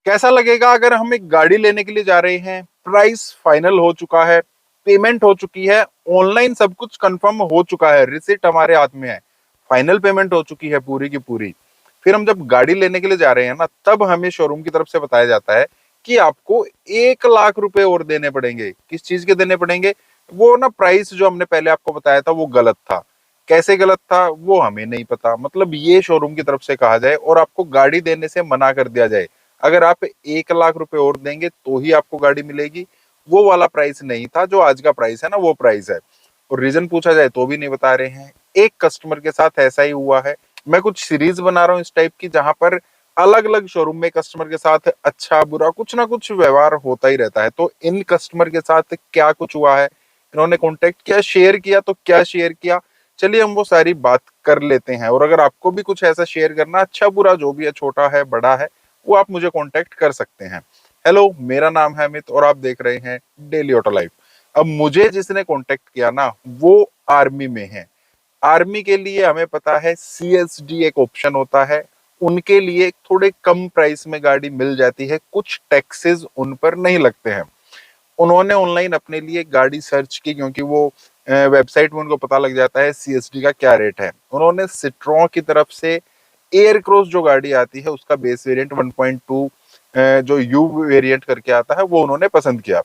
कैसा लगेगा अगर हम एक गाड़ी लेने के लिए जा रहे हैं, प्राइस फाइनल हो चुका है, पेमेंट हो चुकी है, ऑनलाइन सब कुछ कंफर्म हो चुका है, रिसिप्ट हमारे हाथ में है, फाइनल पेमेंट हो चुकी है पूरी की पूरी। फिर हम जब गाड़ी लेने के लिए जा रहे हैं ना, तब हमें शोरूम की तरफ से बताया जाता है कि आपको 1 लाख रुपए और देने पड़ेंगे। किस चीज के देने पड़ेंगे? वो ना प्राइस जो हमने पहले आपको बताया था वो गलत था। कैसे गलत था वो हमें नहीं पता, मतलब ये शोरूम की तरफ से कहा जाए और आपको गाड़ी देने से मना कर दिया जाए। अगर आप 1 लाख रुपए और देंगे तो ही आपको गाड़ी मिलेगी, वो वाला प्राइस नहीं था जो आज का प्राइस है ना, वो प्राइस है। और रीजन पूछा जाए तो भी नहीं बता रहे हैं। एक कस्टमर के साथ ऐसा ही हुआ है। मैं कुछ सीरीज बना रहा हूँ इस टाइप की, जहां पर अलग अलग शोरूम में कस्टमर के साथ अच्छा बुरा कुछ ना कुछ व्यवहार होता ही रहता है। तो इन कस्टमर के साथ क्या कुछ हुआ है, इन्होंने कॉन्टेक्ट किया, शेयर किया, तो क्या शेयर किया, चलिए हम वो सारी बात कर लेते हैं। और अगर आपको भी कुछ ऐसा शेयर करना, अच्छा बुरा जो भी है, छोटा है बड़ा है, वो आप मुझे कांटेक्ट कर सकते हैं। हेलो, मेरा नाम है अमित और आप देख रहे हैं डेली ऑटो लाइफ। अब मुझे जिसने कांटेक्ट किया ना, वो आर्मी में है। आर्मी के लिए हमें पता है CSD एक ऑप्शन होता है, उनके लिए थोड़े कम प्राइस में गाड़ी मिल जाती है, कुछ टैक्सेस उन पर नहीं लगते हैं। उन्होंने ऑनलाइन अपने लिए गाड़ी सर्च की, क्योंकि वो वेबसाइट में उनको पता लग जाता है CSD का क्या रेट है। उन्होंने सिट्रोन की तरफ से एयर क्रॉस जो गाड़ी आती है उसका बेस वेरिएंट 1.2 जो यू वेरिएंट करके आता है वो उन्होंने पसंद किया।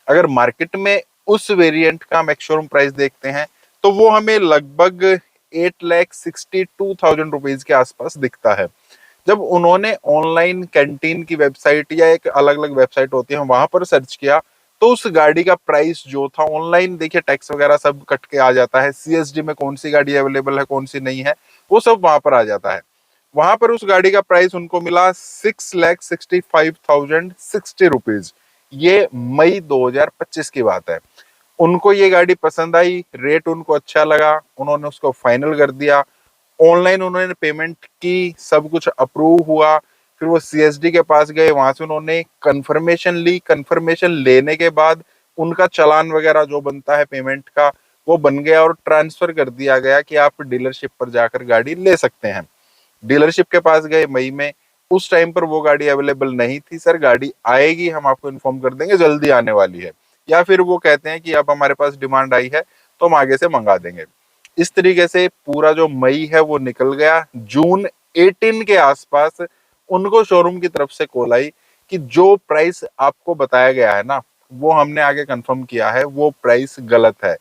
अगर मार्केट में उस वेरिएंट का हम एक शोरूम प्राइस देखते हैं तो वो हमें लगभग 8,62,000 रुपीज के आसपास दिखता है। जब उन्होंने ऑनलाइन कैंटीन की वेबसाइट या एक अलग अलग वेबसाइट होती है वहां पर सर्च किया, तो उस गाड़ी का प्राइस जो था ऑनलाइन, देखिए टैक्स वगैरह सब कट के आ जाता है, CSD में कौन सी गाड़ी अवेलेबल है कौन सी नहीं है वो सब वहां पर आ जाता है। वहां पर उस गाड़ी का प्राइस उनको मिला 6,65,060 रुपीज। ये मई 2025 की बात है। उनको ये गाड़ी पसंद आई, रेट उनको अच्छा लगा, उन्होंने उसको फाइनल कर दिया। ऑनलाइन उन्होंने पेमेंट की, सब कुछ अप्रूव हुआ। फिर वो CSD के पास गए, वहां से उन्होंने कंफर्मेशन ली। कंफर्मेशन लेने के बाद उनका चालान वगैरह जो बनता है पेमेंट का, वो बन गया और ट्रांसफर कर दिया गया कि आप डीलरशिप पर जाकर गाड़ी ले सकते हैं। डीलरशिप के पास गए मई में, उस टाइम पर वो गाड़ी अवेलेबल नहीं थी। सर गाड़ी आएगी, हम आपको इन्फॉर्म कर देंगे, जल्दी आने वाली है। या फिर वो कहते हैं कि अब हमारे पास डिमांड आई है तो हम आगे से मंगा देंगे। इस तरीके से पूरा जो मई है वो निकल गया। जून 18 के आसपास उनको शोरूम की तरफ से कॉल आई कि जो प्राइस आपको बताया गया है ना, वो हमने आगे कंफर्म किया है, वो प्राइस गलत है।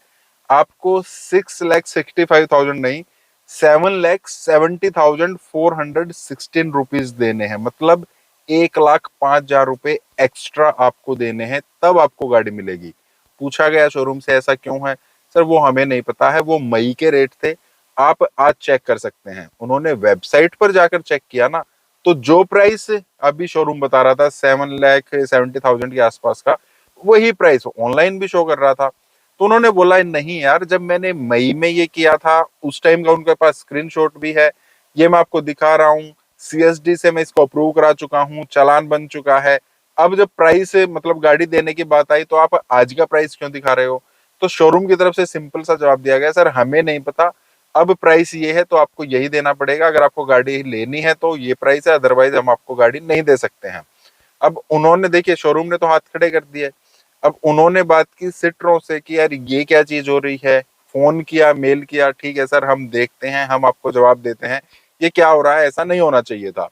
आपको 6,65,000 नहीं, 7,70,416 रुपीज देने हैं। मतलब 1,05,000 रुपए एक्स्ट्रा आपको देने हैं, तब आपको गाड़ी मिलेगी। पूछा गया शोरूम से ऐसा क्यों है? सर वो हमें नहीं पता है, वो मई के रेट थे, आप आज चेक कर सकते हैं। उन्होंने वेबसाइट पर जाकर चेक किया ना, तो जो प्राइस अभी शोरूम बता रहा था 7,70,000 के आसपास का, वही प्राइस ऑनलाइन भी शो कर रहा था। तो उन्होंने बोला नहीं यार, जब मैंने मई में ये किया था उस टाइम का उनके पास स्क्रीनशॉट भी है, ये मैं आपको दिखा रहा हूँ, CSD से मैं इसको अप्रूव करा चुका हूँ, चालान बन चुका है। अब जब प्राइस मतलब गाड़ी देने की बात आई तो आप आज का प्राइस क्यों दिखा रहे हो? तो शोरूम की तरफ से सिंपल सा जवाब दिया गया, सर हमें नहीं पता, अब प्राइस ये है तो आपको यही देना पड़ेगा। अगर आपको गाड़ी लेनी है तो ये प्राइस है, अदरवाइज हम आपको गाड़ी नहीं दे सकते हैं। अब उन्होंने, देखिए शोरूम ने तो हाथ खड़े कर दिए। अब उन्होंने बात की सिट्रो से कि यार ये क्या चीज हो रही है, फोन किया, मेल किया, ठीक है सर हम देखते हैं, हम आपको जवाब देते हैं, ये क्या हो रहा है, ऐसा नहीं होना चाहिए था।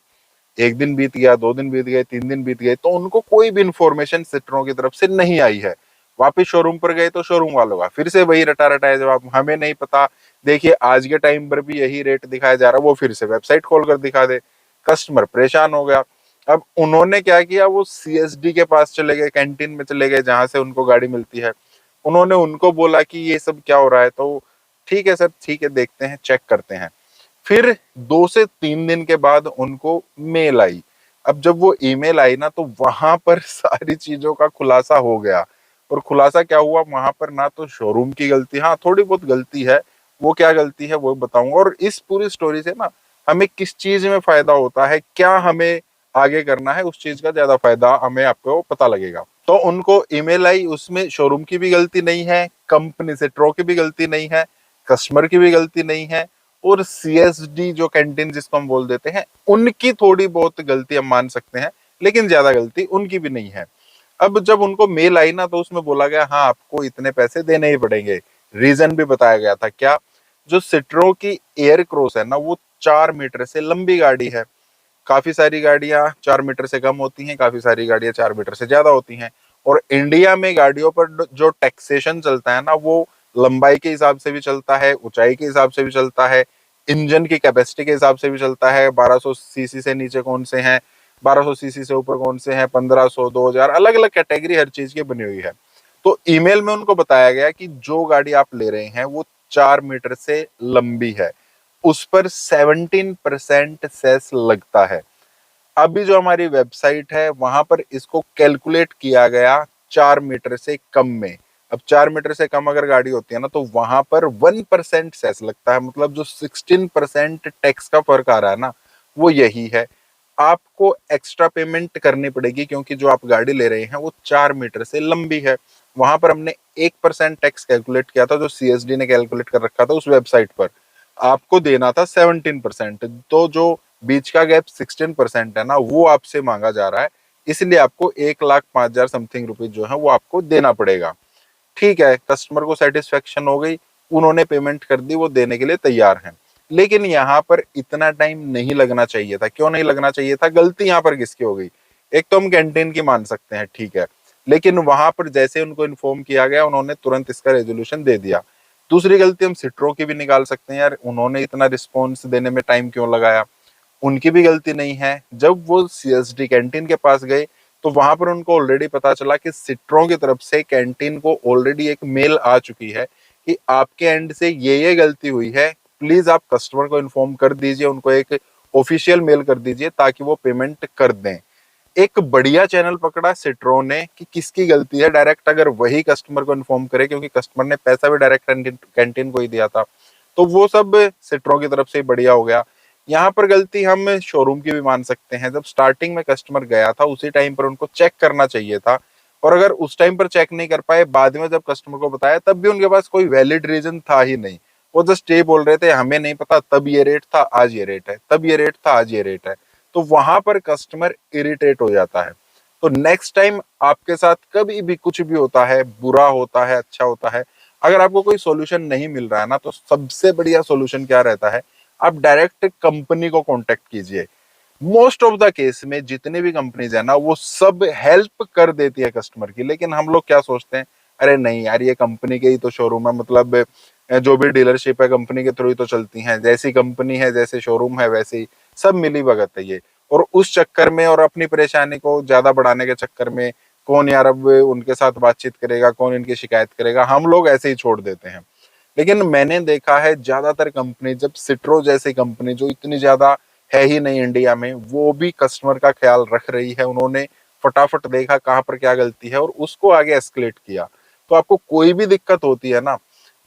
एक दिन बीत गया, 2 दिन बीत गए, 3 दिन बीत गए, तो उनको कोई भी इंफॉर्मेशन सिट्रो की तरफ से नहीं आई है। वापिस शोरूम पर गए तो शोरूम वालों का फिर से वही रटा रटाया जवाब, हमें नहीं पता। देखिए आज के टाइम पर भी यही रेट दिखाया जा रहा है, वो फिर से वेबसाइट खोल कर दिखा दे। कस्टमर परेशान हो गया। अब उन्होंने क्या किया, वो CSD के पास चले गए, कैंटीन में चले गए जहां से उनको गाड़ी मिलती है। उन्होंने उनको बोला कि ये सब क्या हो रहा है, तो ठीक है सर, ठीक है देखते हैं, चेक करते हैं। फिर 2 से 3 दिन के बाद उनको मेल आई। अब जब वो ईमेल आई ना, तो वहां पर सारी चीजों का खुलासा हो गया। और खुलासा क्या हुआ वहां पर, ना तो शोरूम की गलती, हाँ थोड़ी बहुत गलती है, वो क्या गलती है वो बताऊंगा। और इस पूरी स्टोरी से ना हमें किस चीज में फायदा होता है, क्या हमें आगे करना है, उस चीज का ज्यादा फायदा हमें आपको पता लगेगा। तो उनको ईमेल आई, उसमें शोरूम की भी गलती नहीं है, कंपनी से ट्रो की भी गलती नहीं है, कस्टमर की भी गलती नहीं है, और CSD जो कैंटीन जिसको हम बोल देते हैं, उनकी थोड़ी बहुत गलती हम मान सकते हैं, लेकिन ज्यादा गलती उनकी भी नहीं है। अब जब उनको मेल आई ना, तो उसमें बोला गया हाँ आपको इतने पैसे देने ही पड़ेंगे। रीजन भी बताया गया था क्या, जो सिट्रो की एयर क्रॉस है ना, वो 4 मीटर से लंबी गाड़ी है। काफी सारी गाड़ियां 4 मीटर से कम होती हैं, काफी सारी गाड़ियां 4 मीटर से ज्यादा होती हैं। और इंडिया में गाड़ियों पर जो टैक्सेशन चलता है ना, वो लंबाई के हिसाब से भी चलता है, ऊंचाई के हिसाब से भी चलता है, इंजन की कैपेसिटी के हिसाब से भी चलता है। 1200 सीसी से नीचे कौन से हैं, 1200 सीसी से ऊपर कौन से हैं, 1500, 2000, अलग अलग कैटेगरी हर चीज की बनी हुई है। तो ईमेल में उनको बताया गया कि जो गाड़ी आप ले रहे हैं वो 4 मीटर से लंबी है, उस पर 17% सेस लगता है। अभी जो हमारी वेबसाइट है वहां पर इसको कैलकुलेट किया गया 4 मीटर से कम में। अब 4 मीटर से कम अगर गाड़ी होती है ना, तो वहां पर 1% सेस लगता है। मतलब जो 16% टैक्स का फर्क आ रहा है ना, वो यही है। आपको एक्स्ट्रा पेमेंट करनी पड़ेगी क्योंकि जो आप गाड़ी ले रहे हैं वो 4 मीटर से लंबी है। वहां पर हमने 1% टैक्स कैलकुलेट किया था, जो सीएसडी ने कैलकुलेट कर रखा था उस वेबसाइट पर। आपको देना था 17%। तो जो बीच का गैप 16% है ना, वो आपसे मांगा जा रहा है। इसलिए आपको 1,05,000 समथिंग रुपीज जो है वो आपको देना पड़ेगा। ठीक है, कस्टमर को सेटिस्फेक्शन हो गई, उन्होंने पेमेंट कर दी, वो देने के लिए तैयार हैं। लेकिन यहाँ पर इतना टाइम नहीं लगना चाहिए था। क्यों नहीं लगना चाहिए था? गलती यहाँ पर किसकी हो गई? एक तो हम कैंटीन की मान सकते हैं, ठीक है, लेकिन वहां पर जैसे उनको इन्फॉर्म किया गया, उन्होंने तुरंत इसका रेजोल्यूशन दे दिया। दूसरी गलती हम सिट्रो की भी निकाल सकते हैं, यार उन्होंने इतना रिस्पॉन्स देने में टाइम क्यों लगाया? उनकी भी गलती नहीं है। जब वो सीएसडी कैंटीन के पास गए, तो वहां पर उनको ऑलरेडी पता चला कि सिट्रो की तरफ से कैंटीन को ऑलरेडी एक मेल आ चुकी है कि आपके एंड से ये गलती हुई है, प्लीज आप कस्टमर को इन्फॉर्म कर दीजिए, उनको एक ऑफिशियल मेल कर दीजिए ताकि वो पेमेंट कर दें। एक बढ़िया चैनल पकड़ा सिट्रो ने कि किसकी गलती है, डायरेक्ट अगर वही कस्टमर को इन्फॉर्म करे, क्योंकि कस्टमर ने पैसा भी डायरेक्ट कैंटीन को ही दिया था। तो वो सब सिट्रो की तरफ से बढ़िया हो गया। यहाँ पर गलती हम शोरूम की भी मान सकते हैं। जब स्टार्टिंग में कस्टमर गया था, उसी टाइम पर उनको चेक करना चाहिए था। और अगर उस टाइम पर चेक नहीं कर पाए, बाद में जब कस्टमर को बताया, तब भी उनके पास कोई वैलिड रीजन था ही नहीं। वो जस्ट ये बोल रहे थे हमें नहीं पता, तब ये रेट था, आज ये रेट है, तब ये रेट था, आज ये रेट है। तो वहां पर कस्टमर इरिटेट हो जाता है। तो नेक्स्ट टाइम आपके साथ कभी भी कुछ भी होता है, बुरा होता है, अच्छा होता है, अगर आपको कोई सॉल्यूशन नहीं मिल रहा है ना, तो सबसे बढ़िया सॉल्यूशन क्या रहता है? आप डायरेक्ट कंपनी को कांटेक्ट कीजिए। मोस्ट ऑफ द केस में जितनी भी कंपनीज है ना, वो सब हेल्प कर देती है कस्टमर की। लेकिन हम लोग क्या सोचते हैं, अरे नहीं यार, ये कंपनी के ही तो शोरूम है, मतलब जो भी डीलरशिप है कंपनी के थ्रू ही तो चलती हैं, जैसी कंपनी है जैसे शोरूम है वैसे ही सब मिली भगत है ये। और उस चक्कर में और अपनी परेशानी को ज्यादा बढ़ाने के चक्कर में, कौन यार अब उनके साथ बातचीत करेगा, कौन इनकी शिकायत करेगा, हम लोग ऐसे ही छोड़ देते हैं। लेकिन मैंने देखा है ज्यादातर कंपनी, जब सिट्रो जैसी कंपनी जो इतनी ज्यादा है ही नहीं इंडिया में, वो भी कस्टमर का ख्याल रख रही है। उन्होंने फटाफट देखा कहाँ पर क्या गलती है और उसको आगे एस्केलेट किया। तो आपको कोई भी दिक्कत होती है ना,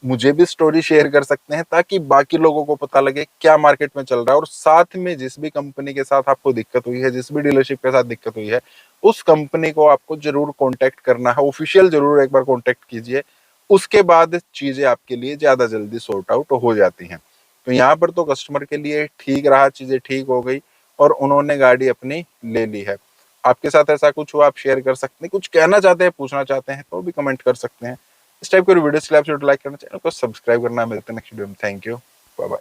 मुझे भी स्टोरी शेयर कर सकते हैं, ताकि बाकी लोगों को पता लगे क्या मार्केट में चल रहा है। और साथ में जिस भी कंपनी के साथ आपको दिक्कत हुई है, जिस भी डीलरशिप के साथ दिक्कत हुई है, उस कंपनी को आपको जरूर कांटेक्ट करना है, ऑफिशियल जरूर एक बार कांटेक्ट कीजिए। उसके बाद चीजें आपके लिए ज्यादा जल्दी सॉर्ट आउट हो जाती हैं। तो यहाँ पर तो कस्टमर के लिए ठीक रहा, चीजें ठीक हो गई और उन्होंने गाड़ी अपनी ले ली है। आपके साथ ऐसा कुछ हुआ, आप शेयर कर सकते हैं, कुछ कहना चाहते हैं, पूछना चाहते हैं, तो भी कमेंट कर सकते हैं। इस टाइप के वीडियोस के लिए आप लाइक करना, चैनल को सब्सक्राइब करना। मिलते हैं नेक्स्ट वीडियो में। Thank you, bye bye.